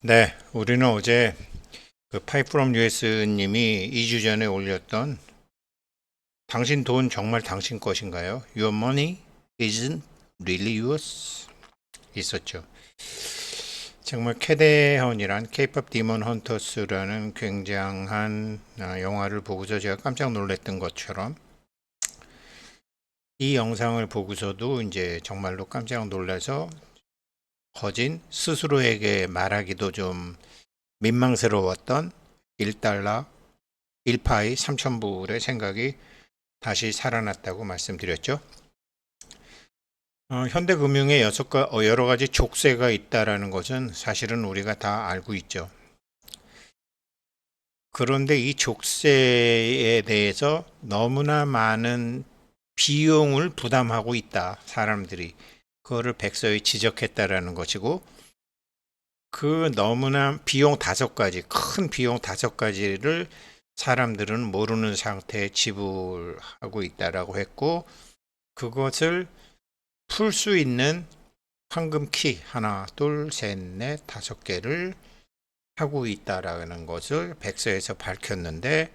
네, 우리는 어제 그 파이프롬 US님이 2주 전에 올렸던 당신 돈 정말 당신 것인가요? Your money isn't really yours 있었죠. 정말 캐대헌이란 K-pop 디먼 헌터스라는 굉장한 영화를 보고서 제가 깜짝 놀랐던 것처럼 이 영상을 보고서도 이제 정말로 깜짝 놀라서 거진 스스로에게 말하기도 좀 민망스러웠던 1달러 1파이 3,000불의 생각이 다시 살아났다고 말씀드렸죠. 현대금융에 여러 가지 족쇄가 있다라는 것은 사실은 우리가 다 알고 있죠. 그런데 이 족쇄에 대해서 너무나 많은 비용을 부담하고 있다. 사람들이. 그거를 백서에 지적했다라는 것이고, 그 너무나 비용 5가지, 큰 비용 5가지를 사람들은 모르는 상태에 지불하고 있다라고 했고, 그것을 풀 수 있는 황금 키 하나, 둘, 셋, 넷, 5개를 하고 있다라는 것을 백서에서 밝혔는데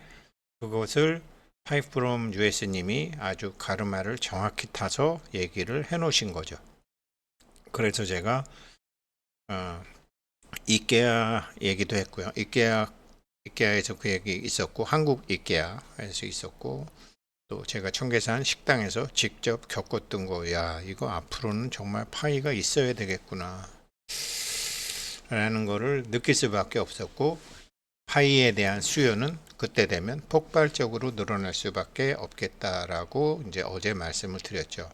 그것을 파이프롬 US님이 아주 가르마를 정확히 타서 얘기를 해 놓으신 거죠. 그래서 제가 어, 이케아 얘기도 했고요. 이케아에서 그 얘기 있었고 한국 이케아에서 있었고 또 제가 청계산 식당에서 직접 겪었던 거, 야, 이거 앞으로는 정말 파이가 있어야 되겠구나. 라는 거를 느낄 수밖에 없었고, 파이에 대한 수요는 그때 되면 폭발적으로 늘어날 수밖에 없겠다라고 이제 어제 말씀을 드렸죠.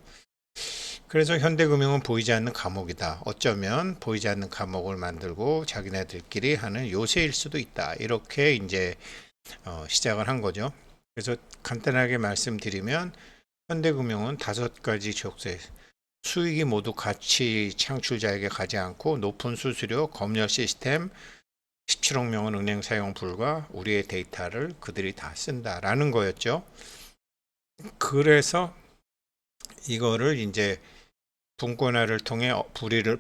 그래서 현대금융은 보이지 않는 감옥이다. 어쩌면 보이지 않는 감옥을 만들고 자기네들끼리 하는 요새일 수도 있다. 이렇게 이제 시작을 한 거죠. 그래서 간단하게 말씀드리면 현대금융은 5가지 족쇄, 수익이 모두 가치 창출자에게 가지 않고 높은 수수료, 검열 시스템, 17억 명은 은행 사용 불가, 우리의 데이터를 그들이 다 쓴다라는 거였죠. 그래서 이거를 이제 분권화를 통해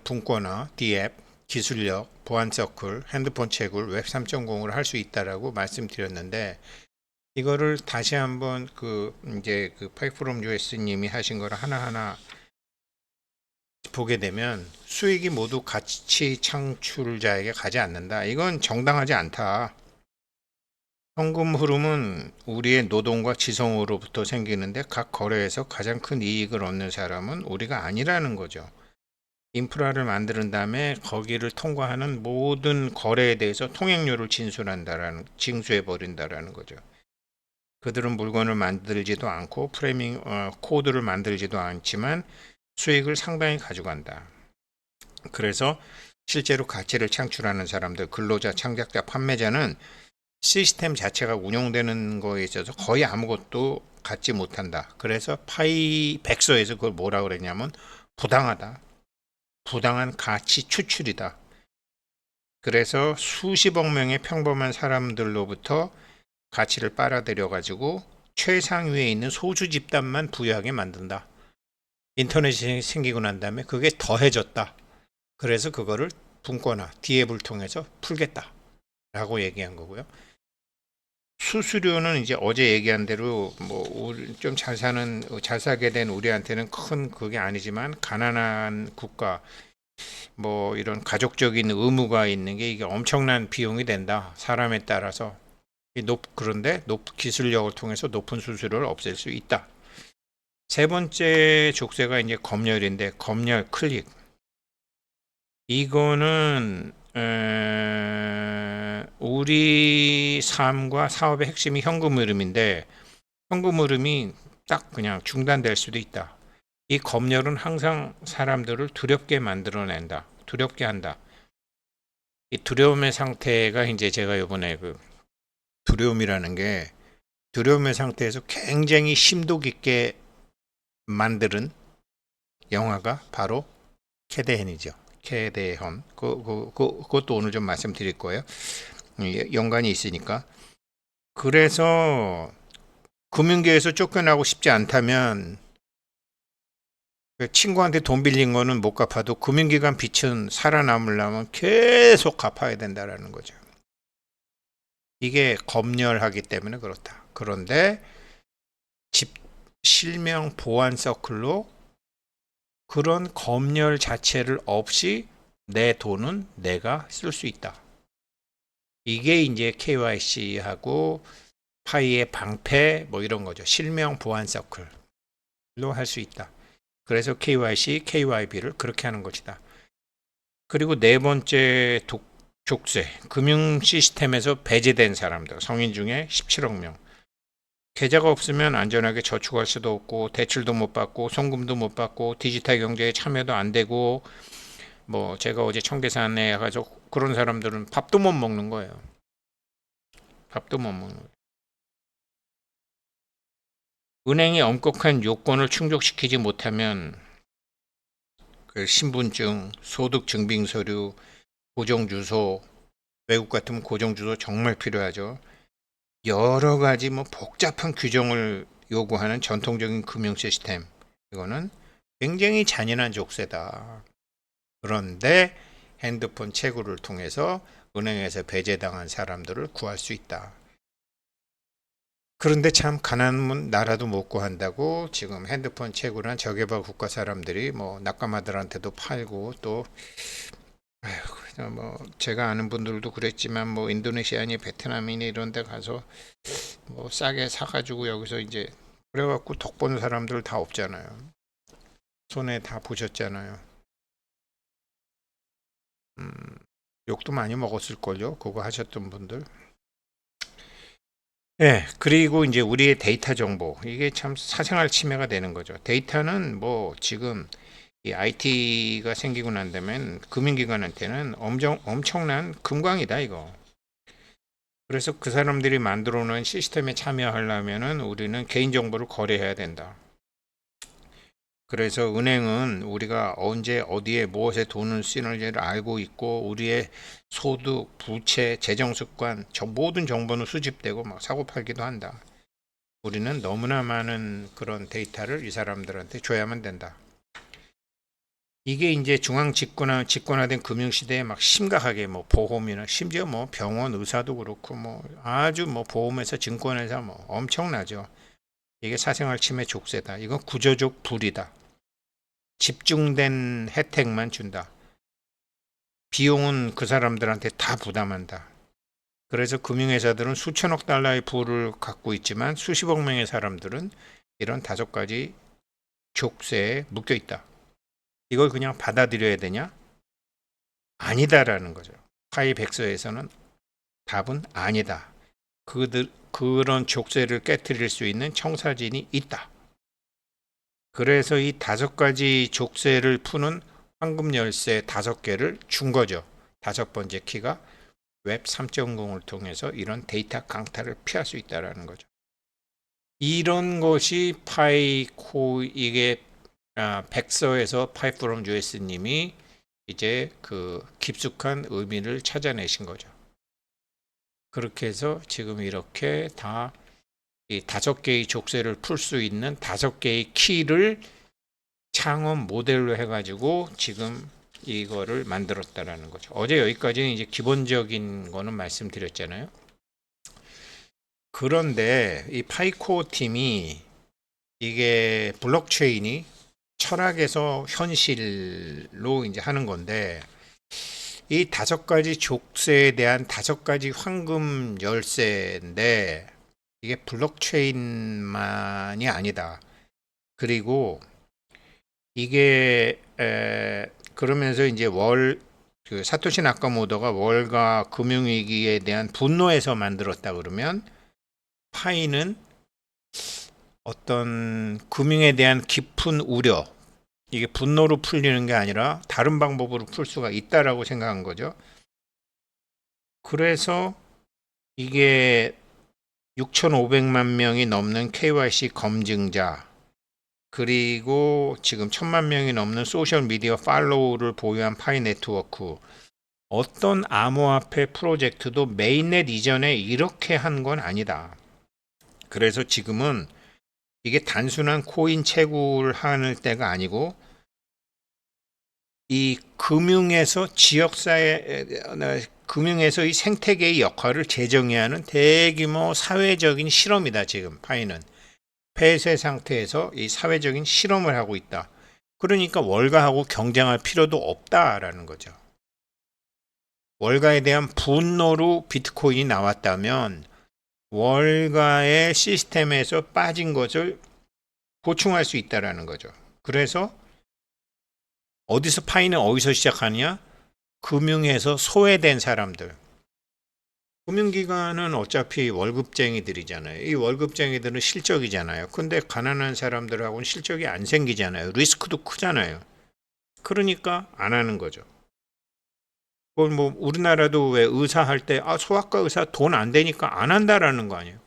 분권화, D앱, 기술력, 보안 서클, 핸드폰 채굴, 웹 3.0을 할 수 있다라고 말씀드렸는데 이거를 다시 한번 이제 파이프롬 US님이 하신 거를 하나하나 보게 되면 수익이 모두 가치 창출자에게 가지 않는다. 이건 정당하지 않다. 현금 흐름은 우리의 노동과 지성으로부터 생기는데 각 거래에서 가장 큰 이익을 얻는 사람은 우리가 아니라는 거죠. 인프라를 만드는 다음에 거기를 통과하는 모든 거래에 대해서 통행료를 징수해 버린다라는 거죠. 그들은 물건을 만들지도 않고 프레이밍 코드를 만들지도 않지만 수익을 상당히 가져간다. 그래서 실제로 가치를 창출하는 사람들, 근로자, 창작자, 판매자는 시스템 자체가 운영되는 거에 있어서 거의 아무것도 갖지 못한다. 그래서 파이 백서에서 그걸 뭐라 그랬냐면 부당하다. 부당한 가치 추출이다. 그래서 수십억 명의 평범한 사람들로부터 가치를 빨아들여 가지고 최상위에 있는 소수 집단만 부유하게 만든다. 인터넷이 생기고 난 다음에 그게 더해졌다. 그래서 그거를 분권화, 디앱을 통해서 풀겠다. 라고 얘기한 거고요. 수수료는 이제 어제 얘기한 대로 뭐 좀 잘 살게 된 우리한테는 큰 그게 아니지만 가난한 국가 뭐 이런 가족적인 의무가 있는 게 이게 엄청난 비용이 된다. 사람에 따라서 그런데 기술력을 통해서 높은 수수료를 없앨 수 있다. 세 번째 족쇄가 이제 검열인데 검열 클릭 이거는 우리 삶과 사업의 핵심이 현금 흐름인데 현금 흐름이 딱 그냥 중단될 수도 있다. 이 검열은 항상 사람들을 두렵게 만들어낸다. 두렵게 한다. 이 두려움의 상태가 이제 제가 이번에 두려움이라는 게 두려움의 상태에서 굉장히 심도 깊게 만드는 영화가 바로 캐데헌이죠. 캐데헌. 그것도 오늘 좀 말씀드릴 거예요. 연관이 있으니까. 그래서 금융계에서 쫓겨나고 싶지 않다면 그 친구한테 돈 빌린 거는 못 갚아도 금융기관 빚은 살아남으려면 계속 갚아야 된다라는 거죠. 이게 검열하기 때문에 그렇다. 그런데 집 실명 보안 서클로 그런 검열 자체를 없이 내 돈은 내가 쓸 수 있다. 이게 이제 KYC하고 파이의 방패 뭐 이런 거죠. 실명 보안 서클로 할 수 있다. 그래서 KYC, KYB를 그렇게 하는 것이다. 그리고 네 번째 족쇄, 금융 시스템에서 배제된 사람들, 성인 중에 17억 명. 계좌가 없으면 안전하게 저축할 수도 없고 대출도 못 받고 송금도 못 받고 디지털 경제에 참여도 안 되고 뭐 제가 어제 청계산에 가서 그런 사람들은 밥도 못 먹는 거예요. 밥도 못 먹는 거예요. 은행이 엄격한 요건을 충족시키지 못하면 그 신분증, 소득증빙서류, 고정주소, 외국 같으면 고정주소 정말 필요하죠. 여러 가지 뭐 복잡한 규정을 요구하는 전통적인 금융 시스템. 이거는 굉장히 잔인한 족쇄다. 그런데 핸드폰 채굴을 통해서 은행에서 배제당한 사람들을 구할 수 있다. 그런데 참 가난한 나라도 못 구한다고 지금 핸드폰 채굴한 저개발 국가 사람들이 뭐 낙가마들한테도 팔고 또 아휴, 뭐 제가 아는 분들도 그랬지만 뭐 인도네시아니 베트남이니 이런 데 가서 뭐 싸게 사가지고 여기서 이제 그래갖고 덕 보는 사람들 다 없잖아요. 손에 다 보셨잖아요. 음, 욕도 많이 먹었을걸요. 그거 하셨던 분들. 예, 그리고 이제 우리의 데이터 정보. 이게 참 사생활 침해가 되는 거죠. 데이터는 뭐 지금 이 IT가 생기고 난 다음엔 금융기관한테는 엄청난 금광이다, 이거. 그래서 그 사람들이 만들어 놓은 시스템에 참여하려면은 우리는 개인정보를 거래해야 된다. 그래서 은행은 우리가 언제 어디에 무엇에 돈을 쓰는지를 알고 있고 우리의 소득, 부채, 재정 습관 모든 정보는 수집되고 막 사고 팔기도 한다. 우리는 너무나 많은 그런 데이터를 이 사람들한테 줘야만 된다. 이게 이제 집권화된 금융시대에 막 심각하게 뭐 보험이나 심지어 뭐 병원 의사도 그렇고 뭐 아주 뭐 보험회사 증권회사 뭐 엄청나죠. 이게 사생활 침해 족쇄다. 이건 구조적 불이다. 집중된 혜택만 준다. 비용은 그 사람들한테 다 부담한다. 그래서 금융회사들은 수천억 달러의 부를 갖고 있지만 수십억 명의 사람들은 이런 다섯 가지 족쇄에 묶여 있다. 이걸 그냥 받아들여야 되냐? 아니다라는 거죠. 파이 백서에서는 답은 아니다. 그런 족쇄를 깨뜨릴 수 있는 청사진이 있다. 그래서 이 다섯 가지 족쇄를 푸는 황금 열쇠 다섯 개를 준 거죠. 다섯 번째 키가 웹 3.0을 통해서 이런 데이터 강탈을 피할 수 있다는 거죠. 이런 것이 파이코 이게 백서에서 파이 프롬 US님이 이제 그 깊숙한 의미를 찾아내신 거죠. 그렇게 해서 지금 이렇게 다 이 다섯 개의 족쇄를 풀 수 있는 다섯 개의 키를 창업 모델로 해가지고 지금 이거를 만들었다라는 거죠. 어제 여기까지는 이제 기본적인 거는 말씀드렸잖아요. 그런데 이 파이코 팀이 이게 블록체인이 철학에서 현실로 이제 하는 건데 이 다섯 가지 족쇄에 대한 다섯 가지 황금 열쇠인데 이게 블록체인만이 아니다. 그리고 이게 그러면서 이제 그 사토시 나카모토가 월가 금융위기에 대한 분노에서 만들었다 그러면 파이는 어떤 금융에 대한 깊은 우려 이게 분노로 풀리는 게 아니라 다른 방법으로 풀 수가 있다라고 생각한 거죠. 그래서 이게 6,500만 명이 넘는 KYC 검증자 그리고 지금 1,000만 명이 넘는 소셜미디어 팔로우를 보유한 파이 네트워크 어떤 암호화폐 프로젝트도 메인넷 이전에 이렇게 한 건 아니다. 그래서 지금은 이게 단순한 코인 채굴하는 때가 아니고 이 금융에서 지역사회, 금융에서 이 생태계의 역할을 재정의하는 대규모 사회적인 실험이다. 지금 파이는 폐쇄 상태에서 이 사회적인 실험을 하고 있다. 그러니까 월가하고 경쟁할 필요도 없다라는 거죠. 월가에 대한 분노로 비트코인이 나왔다면 월가의 시스템에서 빠진 것을 보충할 수 있다라는 거죠. 그래서 어디서 파이는 어디서 시작하냐? 금융에서 소외된 사람들. 금융기관은 어차피 월급쟁이들이잖아요. 이 월급쟁이들은 실적이잖아요. 근데 가난한 사람들하고는 실적이 안 생기잖아요. 리스크도 크잖아요. 그러니까 안 하는 거죠. 그걸 뭐 우리나라도 왜 의사 할 때 소아과 의사 돈 안 되니까 안 한다라는 거 아니에요.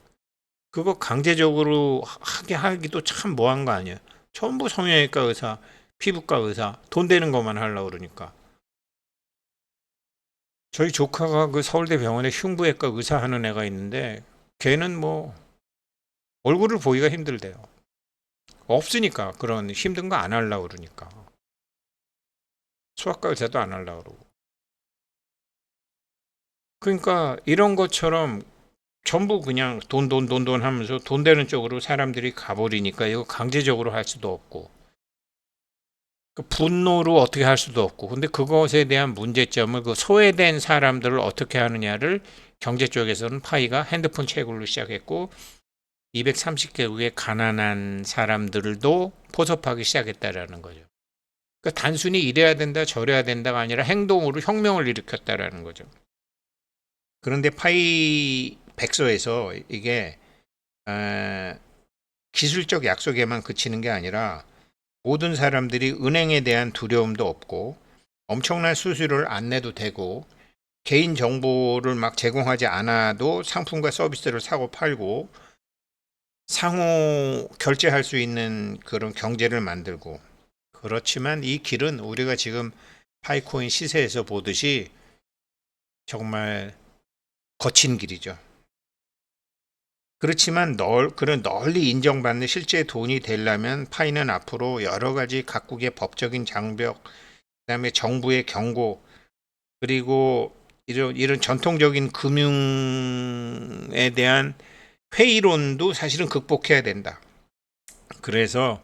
그거 강제적으로 하게 하기도 참 뭐한 거 아니에요. 전부 성형외과 의사, 피부과 의사 돈 되는 것만 하려고 그러니까. 저희 조카가 그 서울대 병원에 흉부외과 의사 하는 애가 있는데 걔는 뭐 얼굴을 보기가 힘들대요. 없으니까 그런 힘든 거 안 하려고 그러니까. 소아과 의사도 안 하려고 그러고. 그러니까 이런 것처럼 전부 그냥 돈 하면서 돈 되는 쪽으로 사람들이 가버리니까 이거 강제적으로 할 수도 없고 그 분노로 어떻게 할 수도 없고 근데 그것에 대한 문제점을 그 소외된 사람들을 어떻게 하느냐를 경제 쪽에서는 파이가 핸드폰 채굴로 시작했고 230개국의 가난한 사람들도 포섭하기 시작했다라는 거죠. 그러니까 단순히 이래야 된다 저래야 된다가 아니라 행동으로 혁명을 일으켰다라는 거죠. 그런데 파이 백서에서 이게 기술적 약속에만 그치는 게 아니라 모든 사람들이 은행에 대한 두려움도 없고 엄청난 수수료를 안 내도 되고 개인 정보를 막 제공하지 않아도 상품과 서비스를 사고 팔고 상호 결제할 수 있는 그런 경제를 만들고 그렇지만 이 길은 우리가 지금 파이코인 시세에서 보듯이 정말 거친 길이죠. 그렇지만 그런 널리 인정받는 실제 돈이 되려면 파이는 앞으로 여러 가지 각국의 법적인 장벽, 그다음에 정부의 경고, 그리고 이런 전통적인 금융에 대한 회의론도 사실은 극복해야 된다. 그래서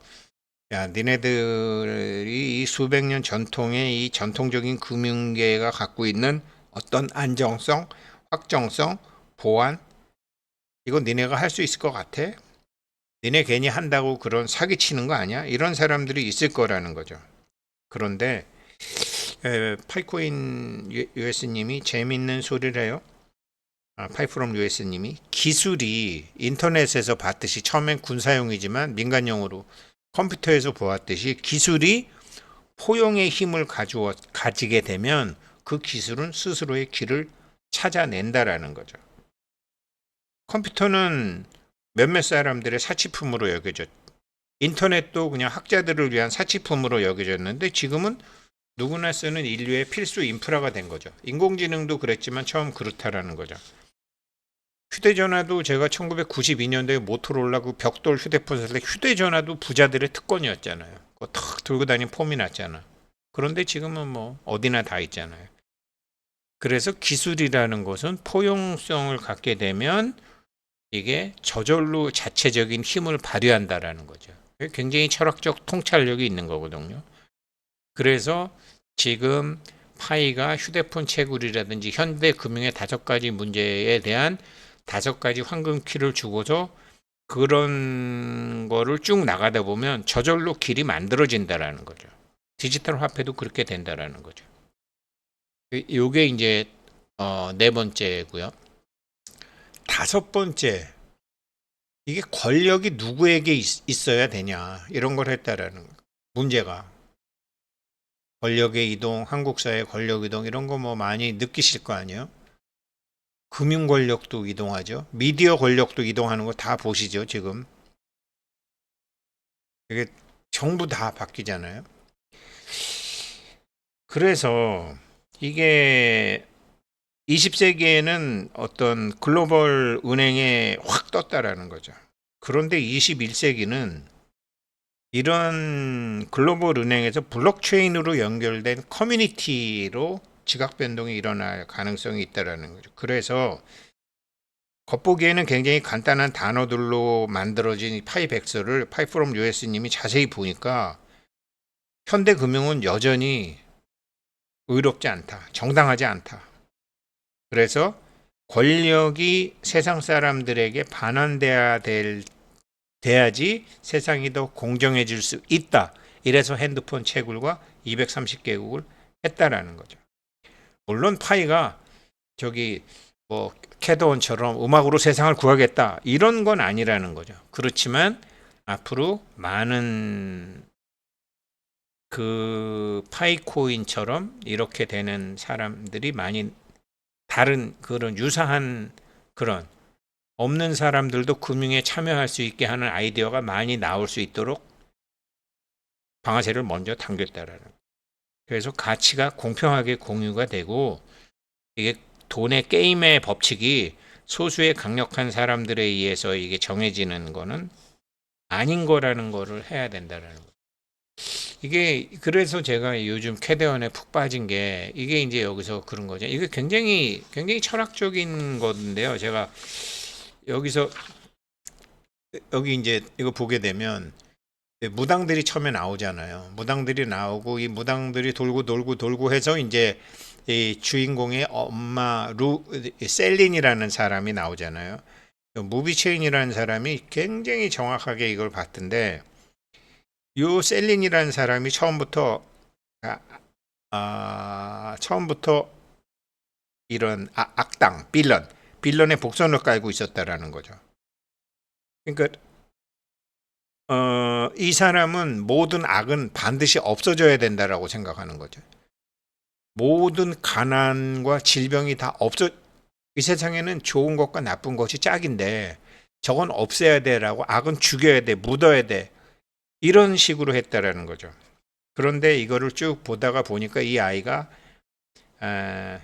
야, 니네들이 이 수백 년 전통의 이 전통적인 금융계가 갖고 있는 어떤 안정성, 확정성, 보안, 이거 니네가 할 수 있을 것 같아? 니네 괜히 한다고 그런 사기치는 거 아니야? 이런 사람들이 있을 거라는 거죠. 그런데 파이코인 US님이 재밌는 소리를 해요. 파이프롬 US님이 기술이 인터넷에서 봤듯이 처음엔 군사용이지만 민간용으로 컴퓨터에서 보았듯이 기술이 포용의 힘을 가지게 되면 그 기술은 스스로의 길을 찾아낸다라는 거죠. 컴퓨터는 몇몇 사람들의 사치품으로 여겨졌. 인터넷도 그냥 학자들을 위한 사치품으로 여겨졌는데 지금은 누구나 쓰는 인류의 필수 인프라가 된 거죠. 인공지능도 그랬지만 처음 그렇다라는 거죠. 휴대전화도 제가 1992년도에 모토로라 그 벽돌 휴대폰 살 때 휴대전화도 부자들의 특권이었잖아요. 그거 탁 들고 다니는 폼이 났잖아. 그런데 지금은 뭐 어디나 다 있잖아요. 그래서 기술이라는 것은 포용성을 갖게 되면 이게 저절로 자체적인 힘을 발휘한다라는 거죠. 굉장히 철학적 통찰력이 있는 거거든요. 그래서 지금 파이가 휴대폰 채굴이라든지 현대 금융의 5가지 문제에 대한 5가지 황금키를 주고서 그런 거를 쭉 나가다 보면 저절로 길이 만들어진다라는 거죠. 디지털 화폐도 그렇게 된다라는 거죠. 요게 이제 4번째고요. 5번째, 이게 권력이 누구에게 있어야 되냐 이런 걸 했다라는 문제가 권력의 이동, 한국 사회 권력 이동 이런 거 뭐 많이 느끼실 거 아니에요? 금융 권력도 이동하죠. 미디어 권력도 이동하는 거 다 보시죠, 지금. 이게 정부 다 바뀌잖아요. 그래서 이게 20세기에는 어떤 글로벌 은행에 확 떴다라는 거죠. 그런데 21세기는 이런 글로벌 은행에서 블록체인으로 연결된 커뮤니티로 지각 변동이 일어날 가능성이 있다라는 거죠. 그래서 겉보기에는 굉장히 간단한 단어들로 만들어진 이 파이백서를 파이프롬 US님이 자세히 보니까 현대금융은 여전히 의롭지 않다, 정당하지 않다. 그래서 권력이 세상 사람들에게 돼야지 세상이 더 공정해질 수 있다. 이래서 핸드폰 채굴과 230개국을 했다라는 거죠. 물론 파이가 저기 뭐 캐더원처럼 음악으로 세상을 구하겠다 이런 건 아니라는 거죠. 그렇지만 앞으로 많은 그 파이코인처럼 이렇게 되는 사람들이 많이 다른 그런 유사한 그런 없는 사람들도 금융에 참여할 수 있게 하는 아이디어가 많이 나올 수 있도록 방아쇠를 먼저 당겼다라는. 그래서 가치가 공평하게 공유가 되고 이게 돈의 게임의 법칙이 소수의 강력한 사람들에 의해서 이게 정해지는 거는 아닌 거라는 거를 해야 된다라는 거. 이게 그래서 제가 요즘 캐대언에 푹 빠진 게 이게 이제 여기서 그런 거죠. 이게 굉장히 철학적인 건데요. 제가 여기서 여기 이제 이거 보게 되면 무당들이 처음에 나오잖아요. 무당들이 나오고 이 무당들이 돌고 해서 이제 이 주인공의 엄마 셀린이라는 사람이 나오잖아요. 무비체인이라는 사람이 굉장히 정확하게 이걸 봤던데 요 셀린이라는 사람이 아, 처음부터 이런 악당 빌런의 복선을 깔고 있었다라는 거죠. 그러니까 이 사람은 모든 악은 반드시 없어져야 된다라고 생각하는 거죠. 모든 가난과 질병이 다 이 세상에는 좋은 것과 나쁜 것이 짝인데 저건 없애야 돼라고 악은 죽여야 돼, 묻어야 돼. 이런 식으로 했다라는 거죠. 그런데 이거를 쭉 보다가 보니까 이 아이가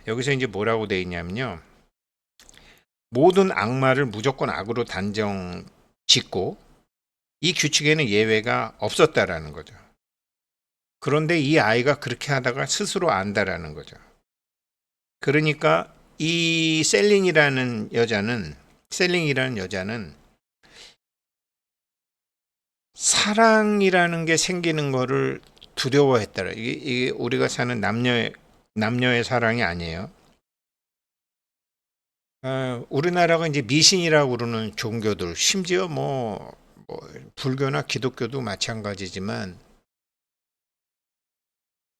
여기서 이제 뭐라고 돼 있냐면요. 모든 악마를 무조건 악으로 단정 짓고 이 규칙에는 예외가 없었다라는 거죠. 그런데 이 아이가 그렇게 하다가 스스로 안다라는 거죠. 그러니까 이 셀링이라는 여자는 사랑이라는 게 생기는 거를 두려워했더라. 이게 우리가 사는 남녀의 사랑이 아니에요. 우리나라가 이제 미신이라고 그러는 종교들, 심지어 뭐 불교나 기독교도 마찬가지지만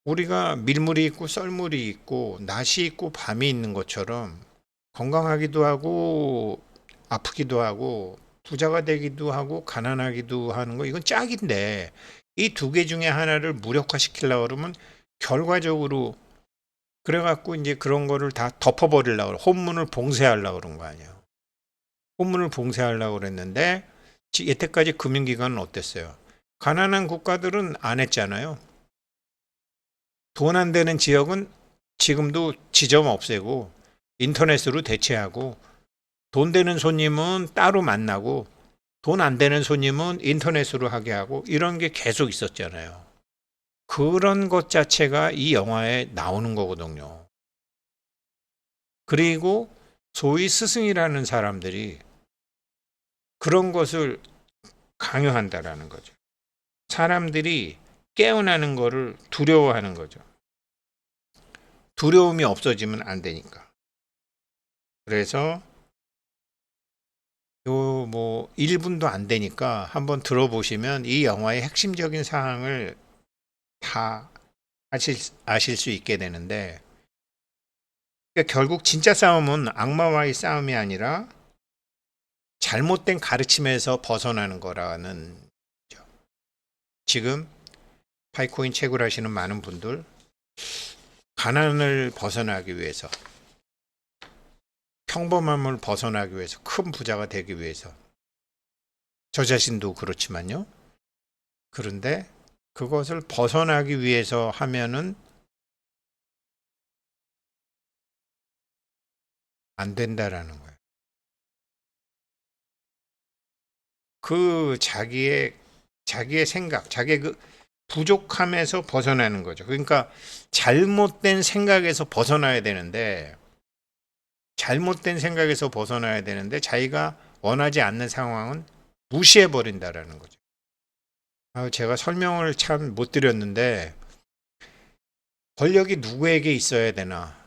우리가 밀물이 있고 썰물이 있고 낮이 있고 밤이 있는 것처럼 건강하기도 하고 아프기도 하고 부자가 되기도 하고 가난하기도 하는 거 이건 짝인데 이 두 개 중에 하나를 무력화시키려고 그러면 결과적으로 그래갖고 이제 그런 거를 다 덮어버리려고 혼문을 봉쇄하려고 그런 거 아니에요. 혼문을 봉쇄하려고 그랬는데 여태까지 금융기관은 어땠어요? 가난한 국가들은 안 했잖아요. 돈 안 되는 지역은 지금도 지점 없애고 인터넷으로 대체하고 돈 되는 손님은 따로 만나고 돈 안 되는 손님은 인터넷으로 하게 하고 이런 게 계속 있었잖아요. 그런 것 자체가 이 영화에 나오는 거거든요. 그리고 소위 스승이라는 사람들이 그런 것을 강요한다라는 거죠. 사람들이 깨어나는 거를 두려워하는 거죠. 두려움이 없어지면 안 되니까. 그래서 요 뭐 1분도 안 되니까 한번 들어보시면 이 영화의 핵심적인 사항을 다 아실 수 있게 되는데 그러니까 결국 진짜 싸움은 악마와의 싸움이 아니라 잘못된 가르침에서 벗어나는 거라는 거죠. 지금 파이코인 채굴하시는 많은 분들 가난을 벗어나기 위해서 평범함을 벗어나기 위해서 큰 부자가 되기 위해서 저 자신도 그렇지만요. 그런데 그것을 벗어나기 위해서 하면은 안 된다라는 거예요. 그 자기의 자기의 생각, 자기의 그 부족함에서 벗어나는 거죠. 그러니까 잘못된 생각에서 벗어나야 되는데, 잘못된 생각에서 벗어나야 되는데 자기가 원하지 않는 상황은 무시해 버린다라는 거죠. 제가 설명을 참 못 드렸는데, 권력이 누구에게 있어야 되나?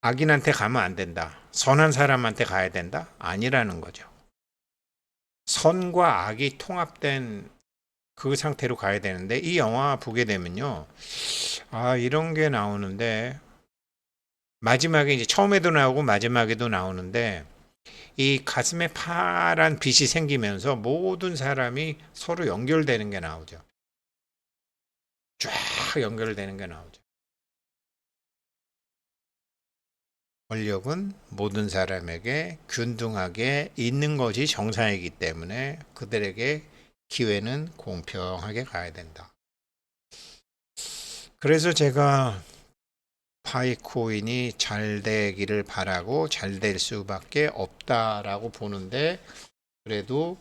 악인한테 가면 안 된다. 선한 사람한테 가야 된다? 아니라는 거죠. 선과 악이 통합된 그 상태로 가야 되는데, 이 영화 보게 되면요. 이런 게 나오는데, 마지막에 이제 처음에도 나오고 마지막에도 나오는데, 이 가슴에 파란 빛이 생기면서 모든 사람이 서로 연결되는 게 나오죠. 쫙 연결되는 게 나오죠. 권력은 모든 사람에게 균등하게 있는 것이 정상이기 때문에 그들에게 기회는 공평하게 가야 된다. 그래서 제가 파이코인이 잘 되기를 바라고 잘 될 수밖에 없다라고 보는데, 그래도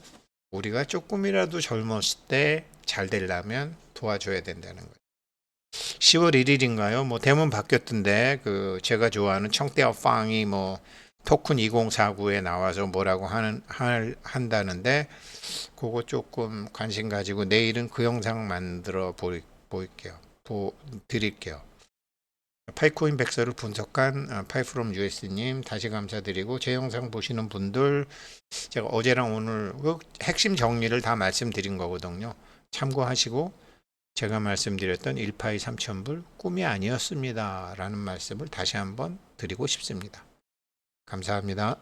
우리가 조금이라도 젊었을 때 잘 되려면 도와줘야 된다는 거예요. 10월 1일인가요? 뭐 대문 바뀌었던데, 그 제가 좋아하는 청대어 빵이 뭐 토큰 2049에 나와서 뭐라고 한다는데, 그거 조금 관심 가지고 내일은 그 영상 만들어 드릴게요. 파이코인 백서를 분석한 파이프롬 US님 다시 감사드리고, 제 영상 보시는 분들, 제가 어제랑 오늘 그 핵심 정리를 다 말씀드린 거거든요. 참고하시고, 제가 말씀드렸던 1파이 3,000불 꿈이 아니었습니다 라는 말씀을 다시 한번 드리고 싶습니다. 감사합니다.